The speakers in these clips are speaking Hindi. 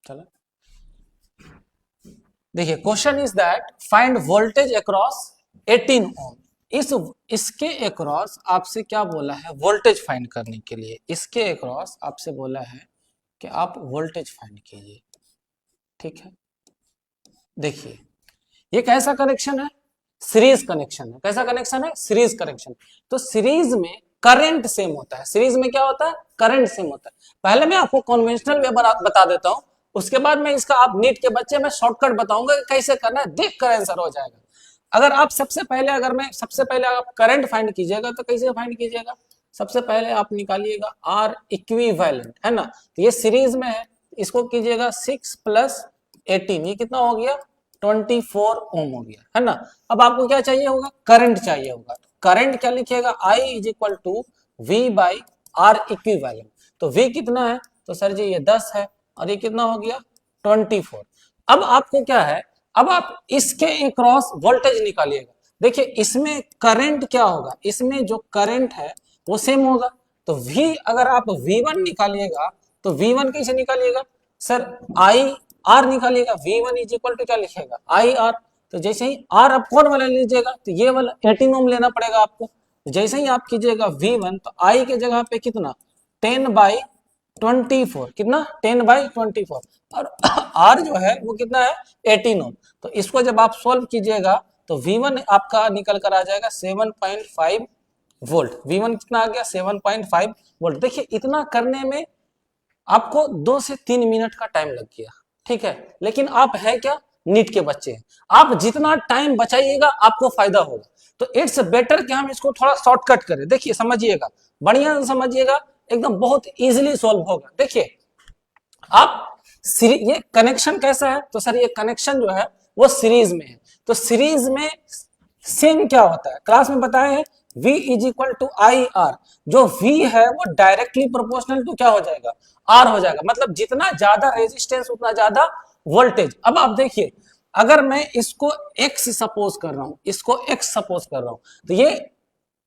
चलो देखिए, question is that find voltage across 18 ओम। इसके अक्रॉस आपसे क्या बोला है, वोल्टेज फाइंड करने के लिए। इसके अक्रॉस आपसे बोला है कि आप वोल्टेज फाइंड कीजिए, ठीक है। देखिए ये कैसा कनेक्शन है, सीरीज कनेक्शन है। कैसा कनेक्शन है, सीरीज कनेक्शन। तो सीरीज में करंट सेम होता है। सीरीज में क्या होता है, करंट सेम होता है। पहले मैं आपको कन्वेंशनल वे बता देता हूं, उसके बाद मैं इसका, आप नीट के बच्चे मैं शॉर्टकट बताऊंगा कि कैसे करना है, देख कर आंसर हो जाएगा। अगर आप सबसे पहले आप करंट फाइंड कीजिएगा तो कैसे फाइंड कीजिएगा, सबसे पहले आप निकालिएगा आर इक्विवेलेंट, है ना। तो ये सीरीज में है, इसको कीजिएगा 6 + 18, ये कितना हो गया, 24 ओम हो गया, है ना। अब आपको क्या चाहिए होगा, करंट चाहिए होगा। तो करंट क्या लिखिएगा, I = V/R इक्विवेलेंट। तो V कितना है, तो सर जी ये 10 है, और ये कितना हो गया, 24। अब आपको क्या है, अब आप इसके अक्रॉस वोल्टेज निकालिएगा। देखिए इसमें करंट क्या होगा, इसमें जो करंट है वो सेम होगा। तो V, अगर आप V1 निकालिएगा तो V1 कैसे निकालिएगा, सर IR निकालिएगा। V1 = क्या लिखेगा, IR। तो जैसे ही R आप कौन वाला लीजिएगा, तो ये वाला 18 ओम लेना पड़ेगा आपको। जैसे ही आप कीजिएगा V1, तो I के जगह पे कितना, 10/24, कितना, 10/24, और R जो है वो कितना है, 18 ओम। तो इसको जब आप सॉल्व कीजिएगा तो V1 आपका निकल कर आ जाएगा 7.5 वोल्ट। V1 कितना आ गया, 7.5 वोल्ट। देखिए इतना करने में आपको 2 से 3 मिनट का टाइम लग गया, ठीक है। लेकिन आप है क्या, नीट के बच्चे हैं, आप जितना टाइम बचाइएगा आपको फायदा होगा। तो इट्स बेटर कि हम इसको थोड़ा शॉर्टकट करें। देखिए समझिएगा, बढ़िया से समझिएगा, एकदम बहुत इजीली सॉल्व होगा। देखिए आप ये कनेक्शन कैसा है, तो सर ये कनेक्शन जो है वो सीरीज में है। तो सीरीज में सेम क्या होता है, क्लास में बताया है, V = IR। जो V है वो डायरेक्टली प्रोपोर्शनल टू क्या हो जाएगा, R हो जाएगा। मतलब जितना ज्यादा रेजिस्टेंस उतना ज्यादा वोल्टेज। अब आप देखिए, अगर मैं इसको X सपोज कर रहा हूं, इसको X सपोज कर रहा हूं, तो ये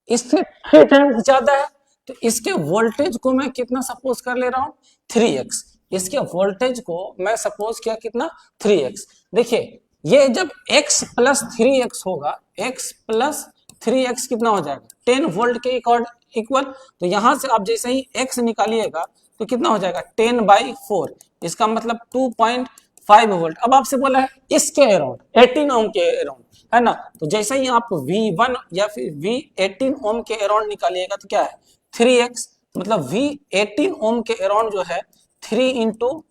इससे 3 टाइम्स ज्यादा है। तो इसके वोल्टेज को मैं कितना सपोज कर ले रहा हूं, 3x। इसके वोल्टेज को मैं सपोज किया कितना, 3x। देखिए ये जब x + 3x होगा, x + 3x कितना हो जाएगा, 10 वोल्ट के इक्वल। तो यहां से आप जैसे ही x निकालिएगा तो कितना हो जाएगा, 10/4। इसका मतलब 2.5 वोल्ट। अब आपसे बोला है इसके अराउंड, 18 ओम के अराउंड, है ना। तो जैसे ही आप V1 या फिर V18 ओम के अराउंड निकालिएगा तो क्या है, 3x। मतलब V18 ओम के अराउंड जो है 3 ×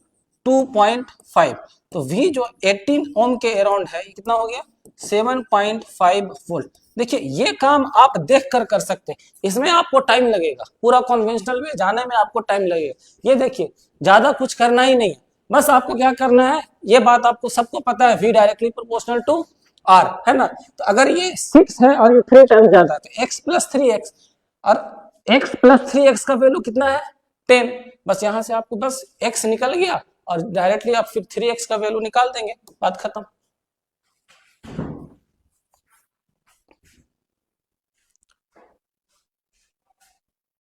2.5। तो V जो 18 ओम के अराउंड है, ये कितना हो गया, 7.5 वोल्ट। देखिए ये काम आप देख कर सकते हैं, इसमें आपको टाइम लगेगा, पूरा कन्वेंशनल में जाने में आपको टाइम लगेगा। ये देखिए ज्यादा कुछ करना ही नहीं है, बस आपको क्या करना है, ये बात आपको सबको पता है, V directly proportional to R, है ना। तो अगर ये 6 है और ये 3 टाइम्स ज्यादा है, तो x + 3x, और x + 3x का वैल्यू कितना है, 10। बस यहां से आपको बस x निकल गया और डायरेक्टली आप फिर 3x का वैल्यू निकाल देंगे, बात खत्म।